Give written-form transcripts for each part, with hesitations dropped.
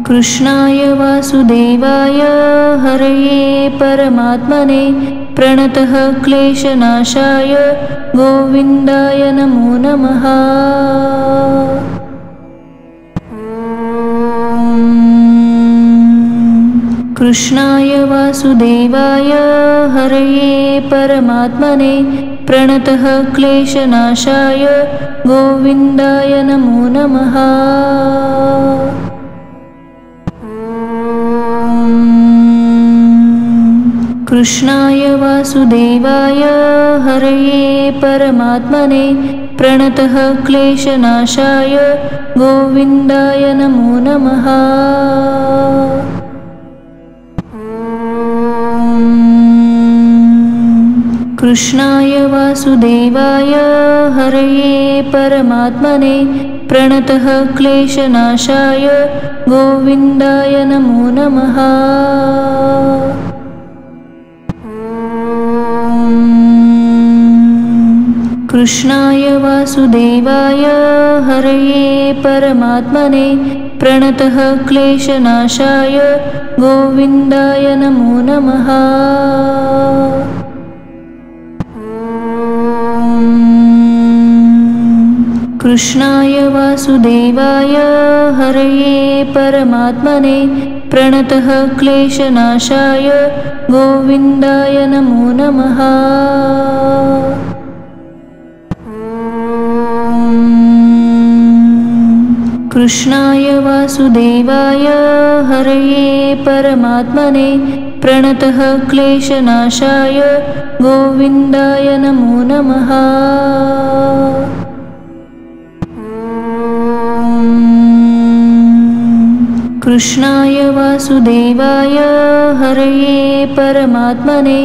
कृष्णाय वासुदेवाय हरये परमात्मने प्रणतः क्लेशनाशाय गोविन्दाय नमो नमः। कृष्णाय वासुदेवाय हरये परमात्मने प्रणतः क्लेशनाशाय गोविन्दाय नमो नमः। कृष्णाय वासुदेवाय हरये परमात्मने प्रणतः क्लेशनाशाय गोविन्दाय नमो नमः। कृष्णाय वासुदेवाय हरये परमात्मने प्रणतः क्लेशनाशाय गोविन्दाय नमो नमः। कृष्णाय वासुदेवाय हरये परमात्मने प्रणतः क्लेशनाशाय गोविन्दाय नमो नमः। कृष्णाय वासुदेवाय हरये परमात्मने प्रणतः क्लेशनाशाय गोविन्दाय नमो नमः। कृष्णाय वासुदेवाय हरये परमात्मने प्रणतः क्लेशनाशाय गोविन्दाय नमो नमः। कृष्णाय वासुदेवाय हरये परमात्मने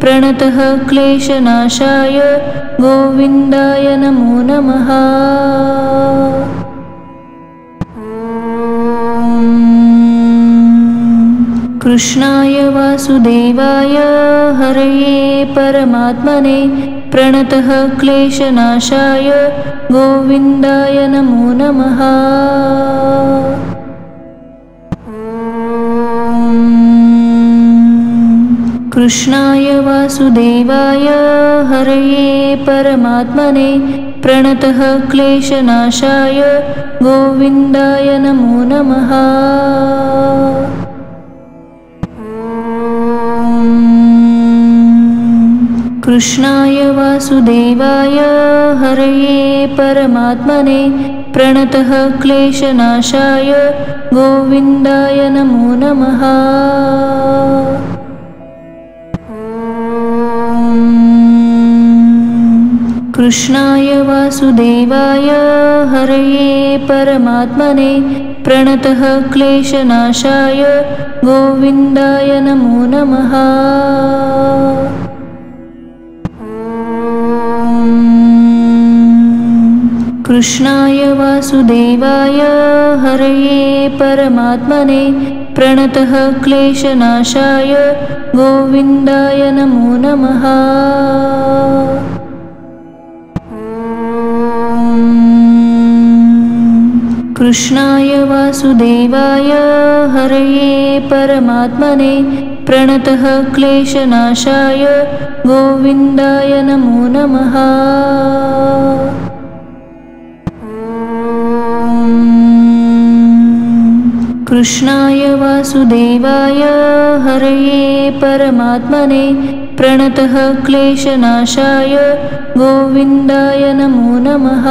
प्रणतः क्लेशनाशाय गोविन्दाय नमो नमः। कृष्णाय वासुदेवाय हरये परमात्मने प्रणतः क्लेशनाशाय गोविन्दाय नमो नमः। कृष्णाय वासुदेवाय हरये परमात्मने प्रणतः क्लेशनाशाय गोविन्दाय नमो नमः। कृष्णाय वासुदेवाय हरये परमात्मने प्रणतः क्लेशनाशाय गोविन्दाय नमो नमः। कृष्णाय वासुदेवाय हरये परमात्मने प्रणतः क्लेशनाशाय गोविन्दाय नमो नमः। कृष्णाय वासुदेवाय हरये परमात्मने प्रणतः क्लेशनाशाय गोविन्दाय नमो नमः। कृष्णाय वासुदेवाय हरये परमात्मने प्रणतः क्लेशनाशाय गोविन्दाय नमो नमः। कृष्णाय वासुदेवाय हरये परमात्मने प्रणतः क्लेशनाशाय गोविन्दाय नमो नमः।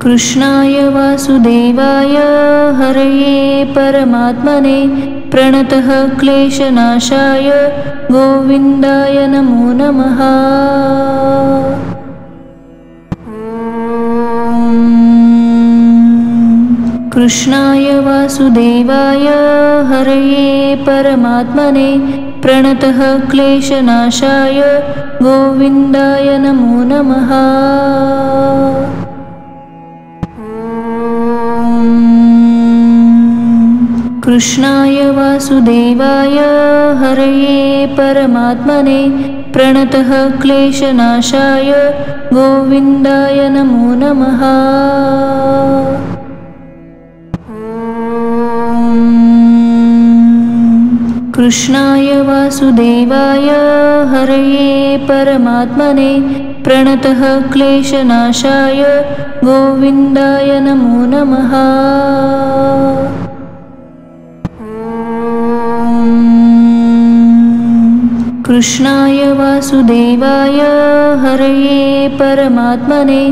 कृष्णाय वासुदेवाय हरये परमात्मने प्रणतः क्लेशनाशाय गोविन्दाय नमो नमः। कृष्णाय वासुदेवाय हरये परमात्मने प्रणतः क्लेशनाशाय गोविन्दाय नमो नमः। कृष्णाय वासुदेवाय हरये परमात्मने प्रणतः क्लेशनाशाय गोविन्दाय नमो नमः। कृष्णाय वासुदेवाय हरये परमात्मने प्रणतः क्लेशनाशाय गोविन्दाय नमो नमः। कृष्णाय वासुदेवाय हरये परमात्मने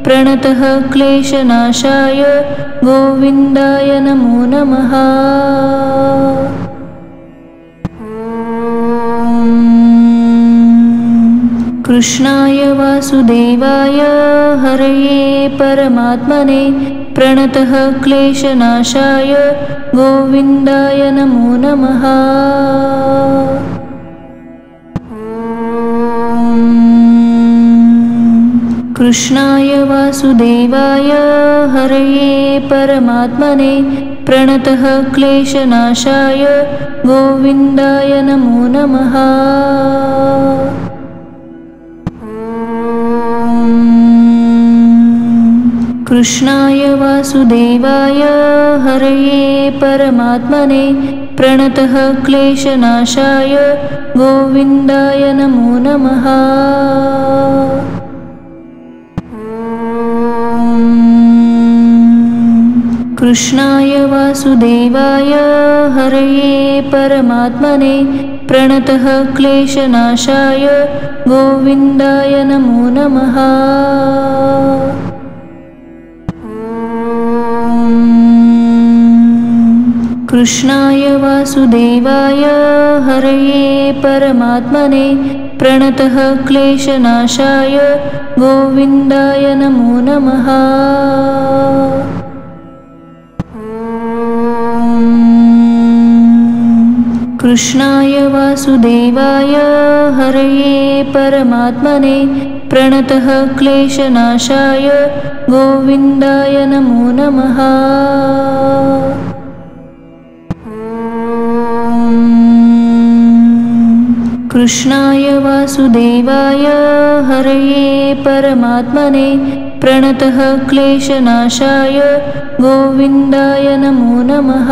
प्रणतः क्लेशनाशाय गोविन्दाय नमो नमः। कृष्णाय वासुदेवाय हरये परमात्मने प्रणतः क्लेशनाशाय गोविन्दाय नमो नमः। कृष्णाय वासुदेवाय हरये परमात्मने प्रणतः क्लेशनाशाय गोविन्दाय नमो नमः। कृष्णाय वासुदेवाय हरये परमात्मने प्रणतः क्लेशनाशाय गोविन्दाय नमो नमः। कृष्णाय वासुदेवाय हरये परमात्मने प्रणतः क्लेशनाशाय गोविन्दाय नमो नमः। कृष्णाय वासुदेवाय हरये परमात्मने प्रणतः क्लेशनाशाय गोविन्दाय नमो नमः। कृष्णाय वासुदेवाय हरये परमात्मने प्रणतः क्लेशनाशाय गोविन्दाय नमो नमः। कृष्णाय वासुदेवाय हरये परमात्मने प्रणतः क्लेशनाशाय गोविन्दाय नमो नमः।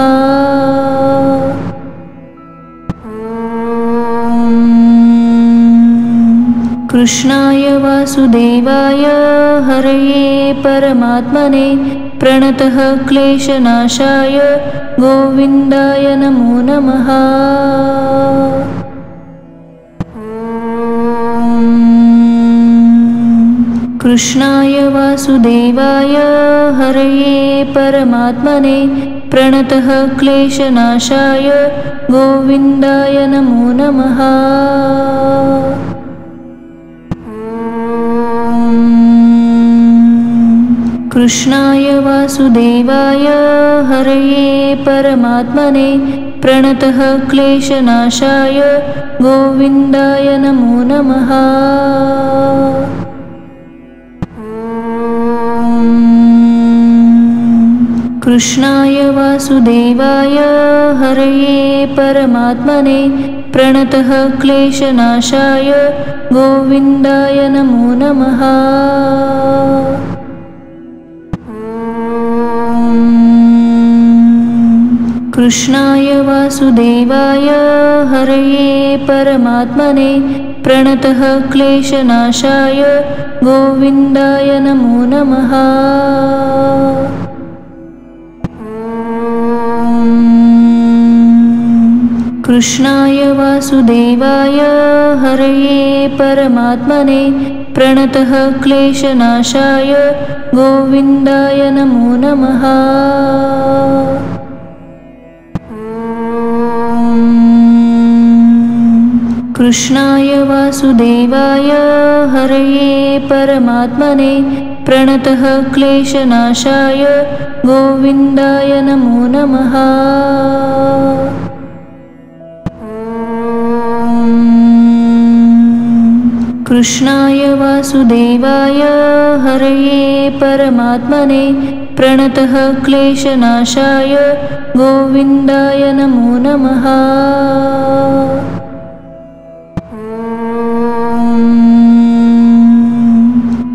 कृष्णाय वासुदेवाय हरये परमात्मने प्रणतः क्लेशनाशाय गोविन्दाय नमो नमः। कृष्णाय वासुदेवाय हरये परमात्मने प्रणतः क्लेशनाशाय गोविन्दाय नमो नमः। कृष्णाय वासुदेवाय हरये परमात्मने प्रणतः क्लेशनाशाय गोविन्दाय नमो नमः। कृष्णाय वासुदेवाय हरये परमात्मने प्रणतः क्लेशनाशाय गोविन्दाय नमो नमः। कृष्णाय वासुदेवाय हरये परमात्मने प्रणतः क्लेशनाशाय गोविन्दाय नमो नमः। कृष्णाय वासुदेवाय हरये परमात्मने प्रणतः क्लेशनाशाय गोविन्दाय नमो नमः। कृष्णाय वासुदेवाय हरये परमात्मने प्रणतः क्लेशनाशाय गोविन्दाय नमो नमः। कृष्णाय वासुदेवाय हरये परमात्मने प्रणतः क्लेशनाशाय गोविन्दाय नमो नमः।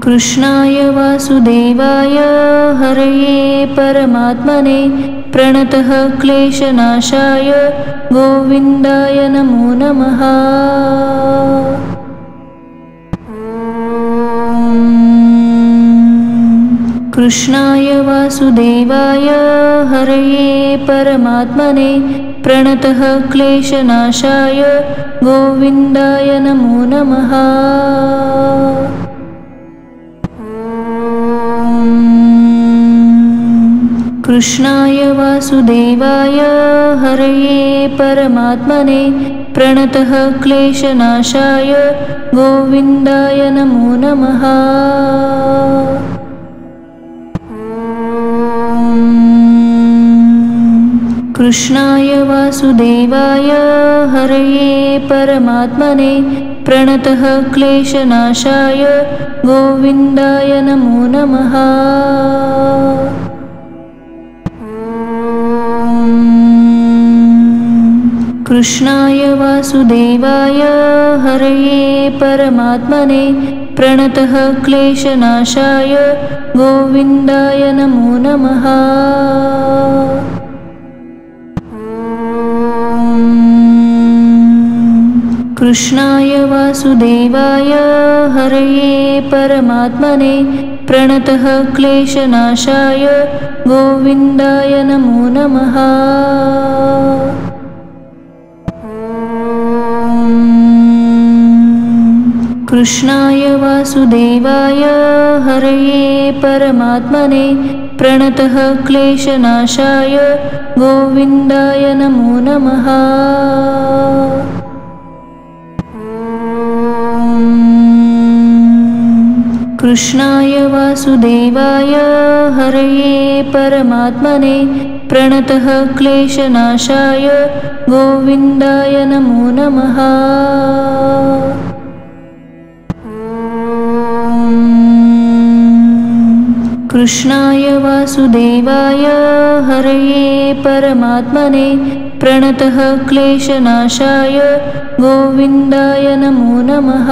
कृष्णाय वासुदेवाय हरये परमात्मने प्रणतः क्लेशनाशाय गोविन्दाय नमो नमः। कृष्णाय वासुदेवाय हरये परमात्मने प्रणतः क्लेशनाशाय गोविन्दाय नमो नमः। कृष्णाय वासुदेवाय हरये परमात्मने प्रणतः क्लेशनाशाय गोविन्दाय नमो नमः। कृष्णाय वासुदेवाय हरये परमात्मने प्रणतः क्लेशनाशाय गोविन्दाय नमो नमः। कृष्णाय वासुदेवाय हरये परमात्मने प्रणतः क्लेशनाशाय गोविन्दाय नमो नमः। कृष्णाय वासुदेवाय हरये परमात्मने प्रणतः क्लेशनाशाय गोविन्दाय नमो नमः। कृष्णाय वासुदेवाय हरये परमात्मने प्रणतः क्लेशनाशाय गोविन्दाय नमो नमः। कृष्णाय वासुदेवाय हरये परमात्मने प्रणतः क्लेशनाशाय गोविन्दाय नमो नमः। कृष्णाय वासुदेवाय हरये परमात्मने प्रणतः क्लेशनाशाय गोविन्दाय नमो नमः।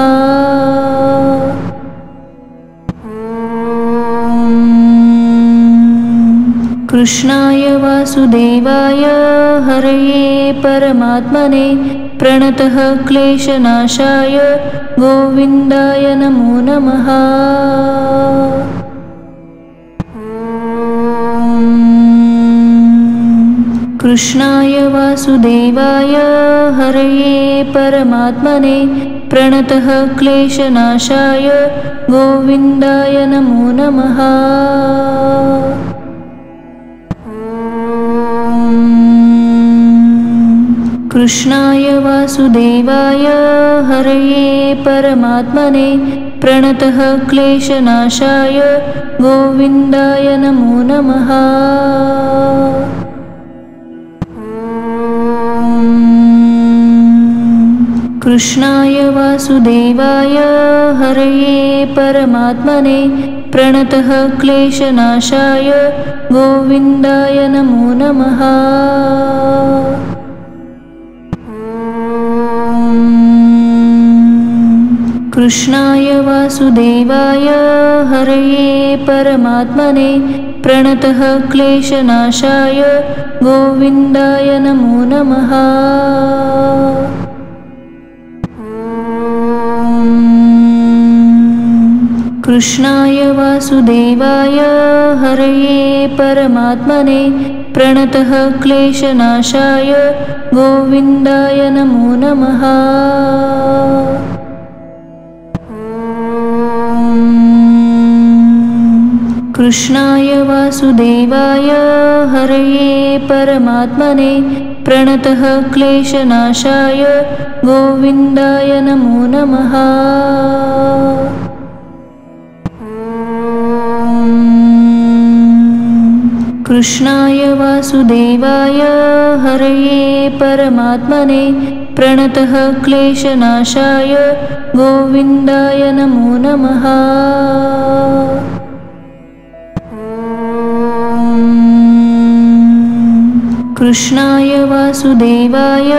कृष्णाय वासुदेवाय हरये परमात्मने प्रणतः क्लेशनाशाय गोविन्दाय नमो नमः। कृष्णाय वासुदेवाय हरये परमात्मने प्रणतः क्लेशनाशाय गोविन्दाय नमो नमः। कृष्णाय वासुदेवाय हरये परमात्मने प्रणतः क्लेशनाशाय गोविन्दाय नमो नमः। कृष्णाय वासुदेवाय हरये परमात्मने प्रणतः क्लेशनाशाय गोविन्दाय नमो नमः। कृष्णाय वासुदेवाय हरये परमात्मने प्रणतः क्लेशनाशाय गोविन्दाय नमो नमः। कृष्णाय वासुदेवाय हरये परमात्मने प्रणतः क्लेशनाशाय गोविन्दाय नमो नमः। कृष्णाय वासुदेवाय हरये परमात्मने प्रणतः क्लेशनाशाय गोविन्दाय नमो नमः। कृष्णाय वासुदेवाय हरये परमात्मने प्रणतः क्लेशनाशाय गोविन्दाय नमो नमः। कृष्णाय वासुदेवाय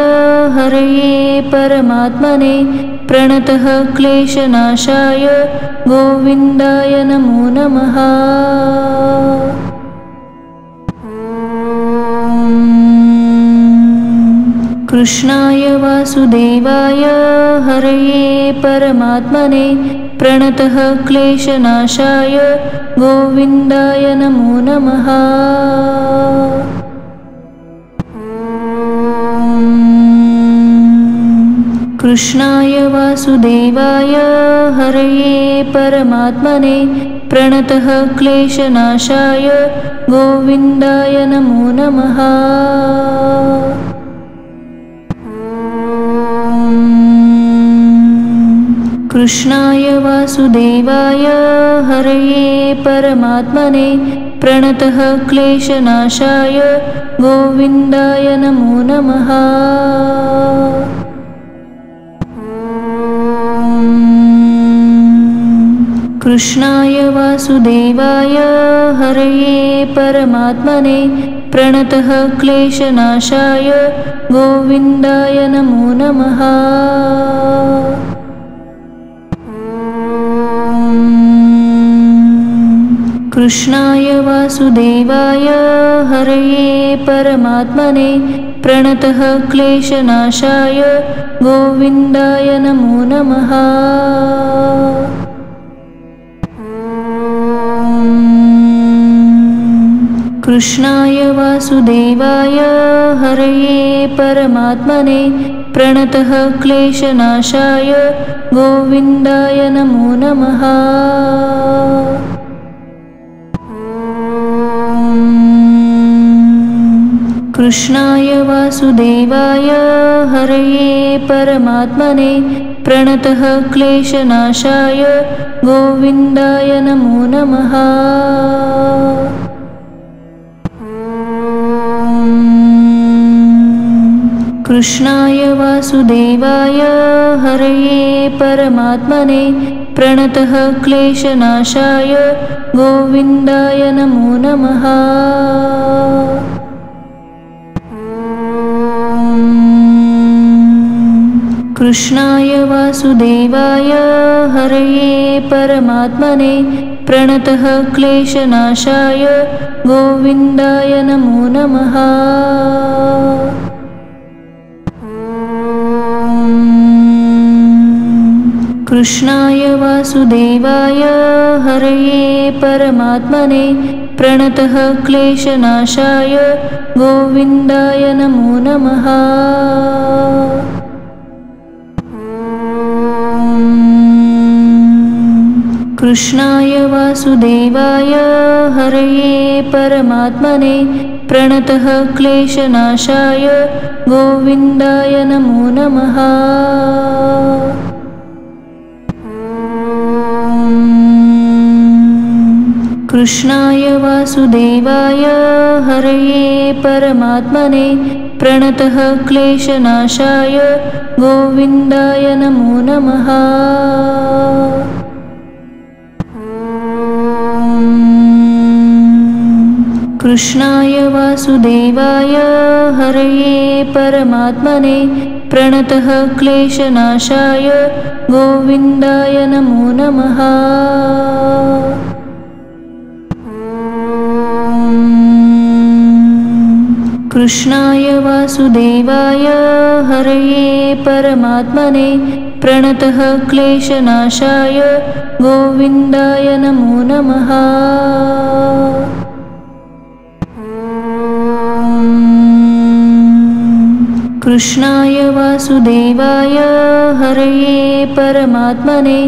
हरये परमात्मने प्रणतः क्लेशनाशाय गोविन्दाय नमो नमः। कृष्णाय वासुदेवाय हरये परमात्मने प्रणतः क्लेशनाशाय गोविन्दाय नमो नमः। कृष्णाय वासुदेवाय हरये परमात्मने प्रणतः क्लेशनाशाय गोविन्दाय नमो नमः। कृष्णाय वासुदेवाय हरये परमात्मने प्रणतः क्लेशनाशाय गोविन्दाय नमो नमः। कृष्णाय वासुदेवाय हरये परमात्मने प्रणतः क्लेशनाशाय गोविन्दाय नमो नमः। कृष्णाय वासुदेवाय हरये परमात्मने प्रणतः क्लेशनाशाय गोविन्दाय नमो नमः। कृष्णाय वासुदेवाय हरये परमात्मने प्रणतः क्लेशनाशाय गोविन्दाय नमो नमः। कृष्णाय वासुदेवाय हरये परमात्मने प्रणतः क्लेशनाशाय गोविन्दाय नमो नमः। कृष्णाय वासुदेवाय हरये परमात्मने प्रणतः क्लेशनाशाय गोविन्दाय नमो नमः। कृष्णाय वासुदेवाय हरये परमात्मने प्रणतः क्लेशनाशाय गोविन्दाय नमो नमः। कृष्णाय वासुदेवाय हरये परमात्मने प्रणतः क्लेशनाशाय गोविन्दाय नमो नमः। कृष्णाय वासुदेवाय हरये परमात्मने प्रणतः क्लेशनाशाय गोविन्दाय नमो नमः। कृष्णाय वासुदेवाय हरये परमात्मने प्रणतः क्लेशनाशाय गोविन्दाय नमो नमः। कृष्णाय वासुदेवाय हरये परमात्मने प्रणतः क्लेशनाशाय गोविन्दाय नमो नमः। कृष्णाय वासुदेवाय हरये परमात्मने प्रणतः क्लेशनाशाय गोविन्दाय नमो नमः। कृष्णाय वासुदेवाय हरये परमात्मने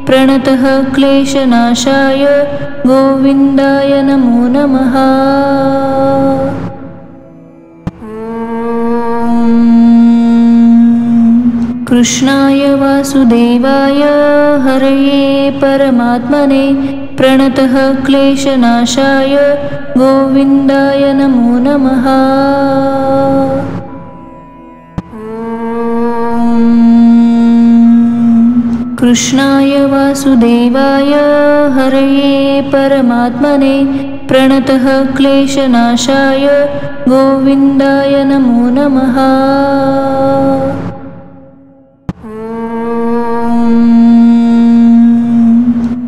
प्रणतः क्लेशनाशाय गोविन्दाय नमो नमः। कृष्णाय वासुदेवाय हरये परमात्मने प्रणतः क्लेशनाशाय गोविन्दाय नमो नमः। कृष्णाय वासुदेवाय हरये परमात्मने प्रणतः क्लेशनाशाय गोविन्दाय नमो नमः।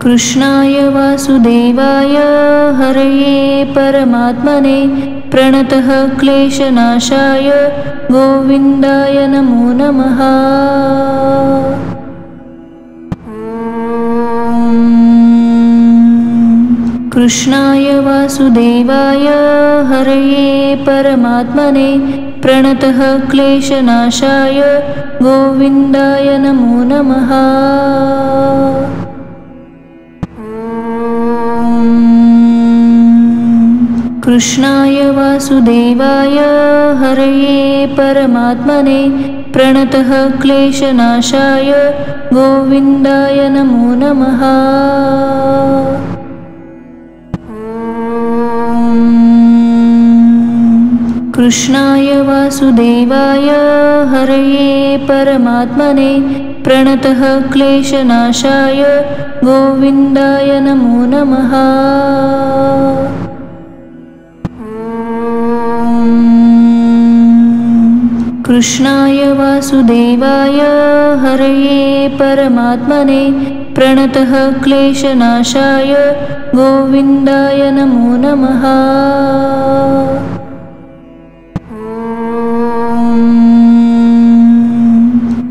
कृष्णाय वासुदेवाय हरये परमात्मने प्रणतः क्लेशनाशाय गोविन्दाय नमो नमः। कृष्णाय वासुदेवाय हरये परमात्मने प्रणतः क्लेशनाशाय गोविन्दाय नमो नमः। कृष्णाय वासुदेवाय हरये परमात्मने प्रणतः क्लेशनाशाय गोविन्दाय नमो नमः। कृष्णाय वासुदेवाय हरये परमात्मने प्रणतः क्लेशनाशाय गोविन्दाय नमो नमः। कृष्णाय वासुदेवाय हरये परमात्मने प्रणतः क्लेशनाशाय गोविन्दाय नमो नमः।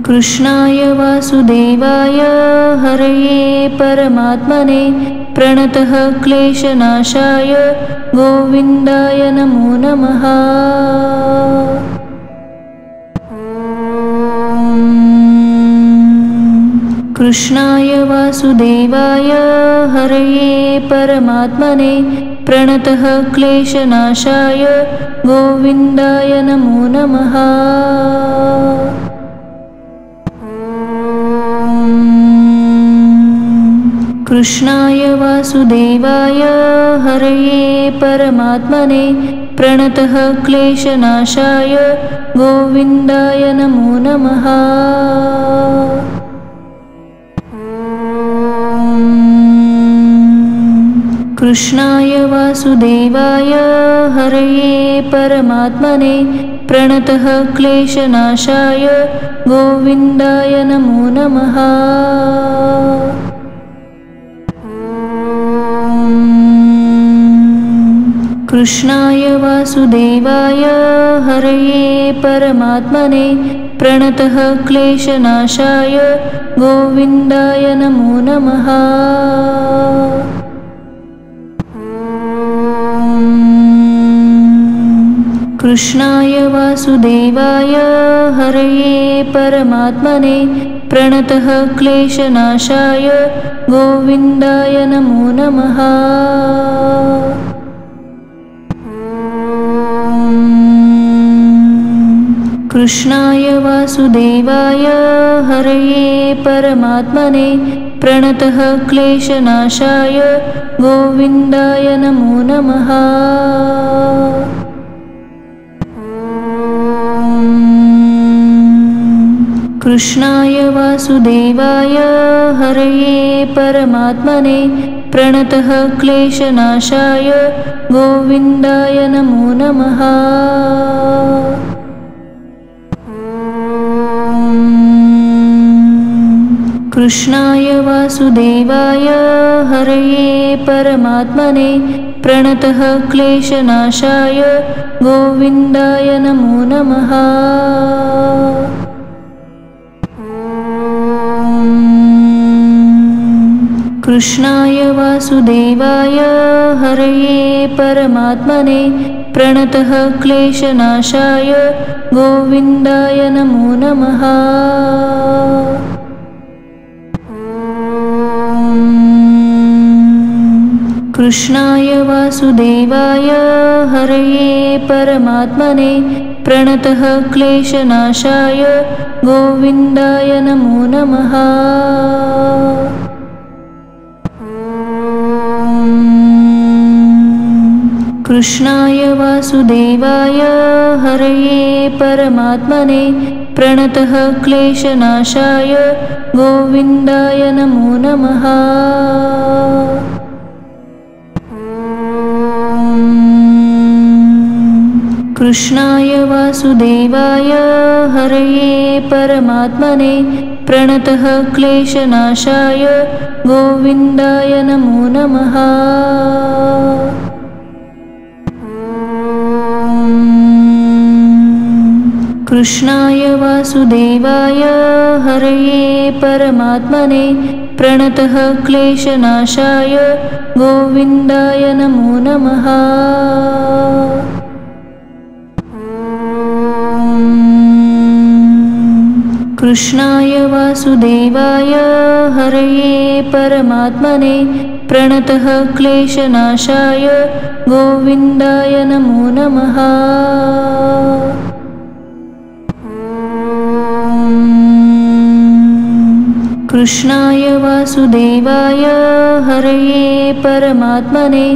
कृष्णाय वासुदेवाय हरये परमात्मने प्रणतः क्लेशनाशाय गोविन्दाय नमो नमः। कृष्णाय वासुदेवाय हरये परमात्मने प्रणतः क्लेशनाशाय गोविन्दाय नमो नमः। कृष्णाय वासुदेवाय हरये परमात्मने प्रणतः क्लेशनाशाय गोविन्दाय नमो नमः। कृष्णाय वासुदेवाय हरये परमात्मने प्रणतः क्लेशनाशाय गोविन्दाय नमो नमः। कृष्णाय वासुदेवाय हरये परमात्मने प्रणतः क्लेशनाशाय गोविन्दाय नमो नमः। कृष्णाय वासुदेवाय हरये परमात्मने प्रणतः क्लेशनाशाय गोविन्दाय नमो नमः। कृष्णाय वासुदेवाय हरये परमात्मने प्रणतः क्लेशनाशाय गोविन्दाय नमो नमः। कृष्णाय वासुदेवाय हरये परमात्मने प्रणतः क्लेशनाशाय गोविन्दाय नमो नमः। कृष्णाय वासुदेवाय हरये परमात्मने प्रणतः क्लेशनाशाय गोविन्दाय नमो नमः। कृष्णाय वासुदेवाय हरये परमात्मने प्रणतः क्लेशनाशाय गोविन्दाय नमो नमः। कृष्णाय वासुदेवाय हरये परमात्मने प्रणतः क्लेशनाशाय गोविन्दाय नमो नमः। कृष्णाय वासुदेवाय हरये परमात्मने प्रणतः क्लेशनाशाय गोविन्दाय नमो नमः। कृष्णाय वासुदेवाय हरये परमात्मने प्रणतः क्लेशनाशाय गोविन्दाय नमो नमः। कृष्णाय वासुदेवाय हरये परमात्मने प्रणतः क्लेशनाशाय गोविन्दाय नमो नमः। कृष्णाय वासुदेवाय हरये परमात्मने प्रणतः क्लेशनाशाय गोविन्दाय नमो नमः। कृष्णाय वासुदेवाय हरये परमात्मने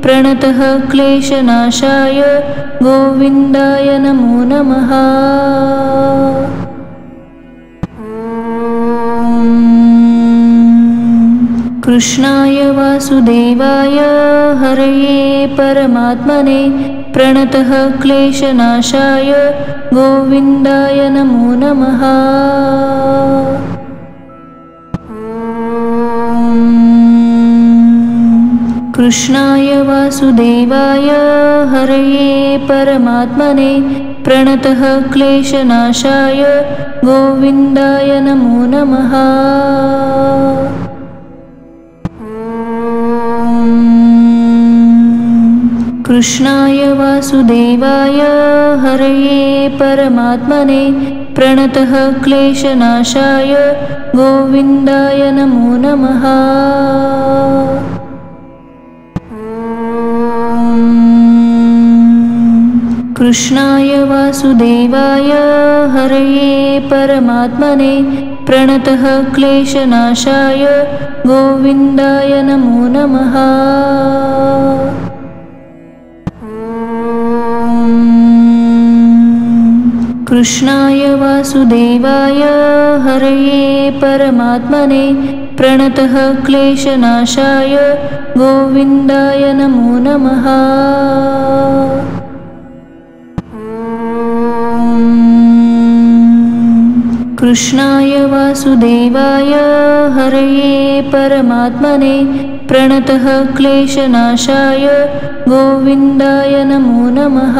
प्रणतः क्लेशनाशाय गोविन्दाय नमो नमः। कृष्णाय वासुदेवाय हरये परमात्मने प्रणतः क्लेशनाशाय गोविन्दाय नमो नमः। कृष्णाय वासुदेवाय हरये परमात्मने प्रणतः क्लेशनाशाय गोविन्दाय नमो नमः। कृष्णाय वासुदेवाय हरये परमात्मने प्रणतः क्लेशनाशाय गोविन्दाय नमो नमः। कृष्णाय वासुदेवाय हरये परमात्मने प्रणतः क्लेशनाशाय गोविन्दाय नमो नमः। कृष्णाय वासुदेवाय हरये परमात्मने प्रणतः क्लेशनाशाय गोविन्दाय नमो नमः। कृष्णाय वासुदेवाय हरये परमात्मने प्रणतः क्लेशनाशाय गोविन्दाय नमो नमः।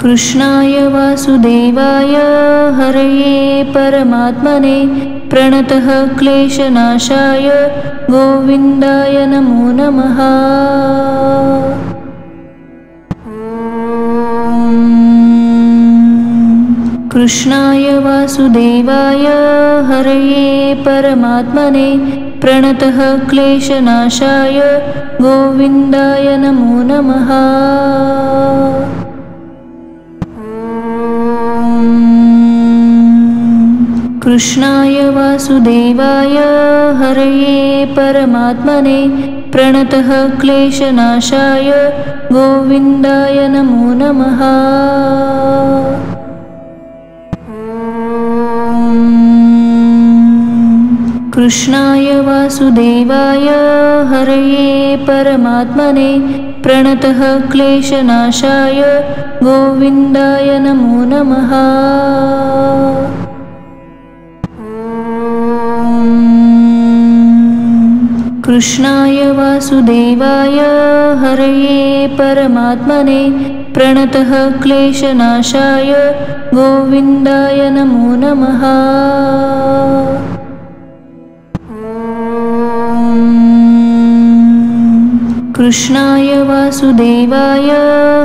कृष्णाय वासुदेवाय हरये परमात्मने प्रणतः क्लेशनाशाय गोविन्दाय नमो नमः। कृष्णाय वासुदेवाय हरये परमात्मने प्रणतः क्लेशनाशाय गोविन्दाय नमो नमः। कृष्णाय वासुदेवाय हरये परमात्मने प्रणतः क्लेशनाशाय गोविन्दाय नमो नमः। कृष्णाय वासुदेवाय हरये परमात्मने प्रणतः क्लेशनाशाय गोविन्दाय नमो नमः। कृष्णाय वासुदेवाय हरये परमात्मने प्रणतः क्लेशनाशाय गोविन्दाय नमो नमः। कृष्णाय वासुदेवाय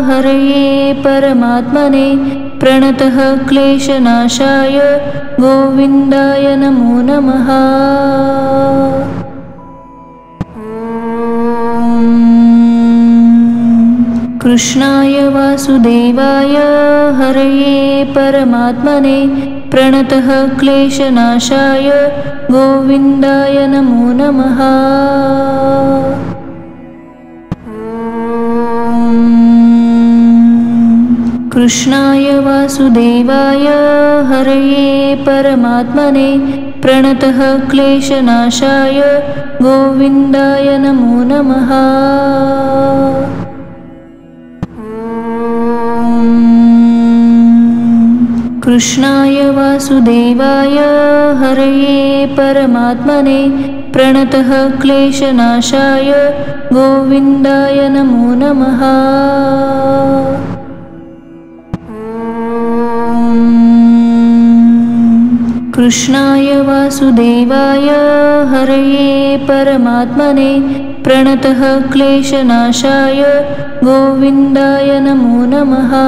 हरये परमात्मने प्रणतः क्लेशनाशाय गोविन्दाय नमो नमः। कृष्णाय वासुदेवाय हरये परमात्मने प्रणतः क्लेशनाशाय गोविन्दाय नमो नमः। कृष्णाय वासुदेवाय हरये परमात्मने प्रणतः क्लेशनाशाय गोविन्दाय नमो नमः। कृष्णाय वासुदेवाय हरये परमात्मने प्रणतः क्लेशनाशाय गोविन्दाय नमो नमः। कृष्णाय वासुदेवाय हरये परमात्मने प्रणतः क्लेशनाशाय गोविन्दाय नमो नमः।